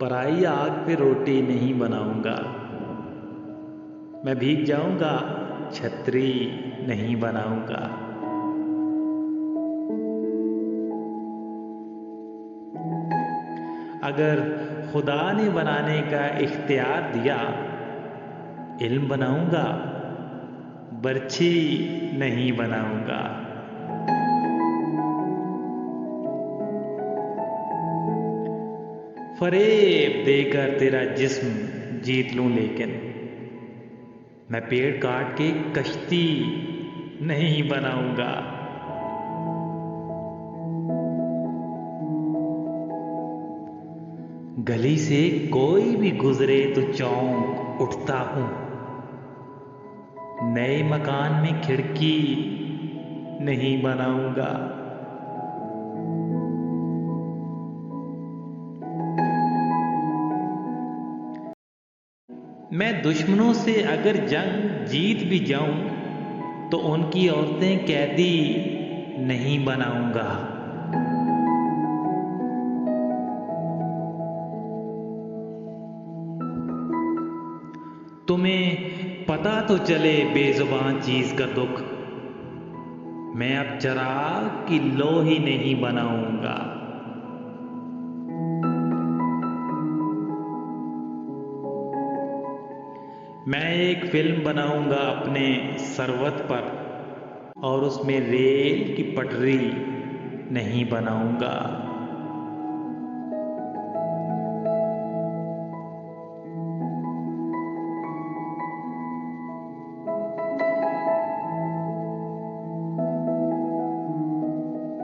पराई आग पे रोटी नहीं बनाऊंगा। मैं भीग जाऊंगा, छतरी नहीं बनाऊंगा। अगर खुदा ने बनाने का इख्तियार दिया, इल्म बनाऊंगा, बर्छी नहीं बनाऊंगा। फरेब देकर तेरा जिस्म जीत लूं, लेकिन मैं पेड़ काट के कश्ती नहीं बनाऊंगा। गली से कोई भी गुजरे तो चौंक उठता हूं। नए मकान में खिड़की नहीं बनाऊंगा। मैं दुश्मनों से अगर जंग जीत भी जाऊं तो उनकी औरतें कैदी नहीं बनाऊंगा। तुम्हें पता तो चले बेजुबान चीज का दुख, मैं अब चिराग की लोही नहीं बनाऊंगा। मैं एक फिल्म बनाऊंगा अपने सरवत पर, और उसमें रेल की पटरी नहीं बनाऊंगा।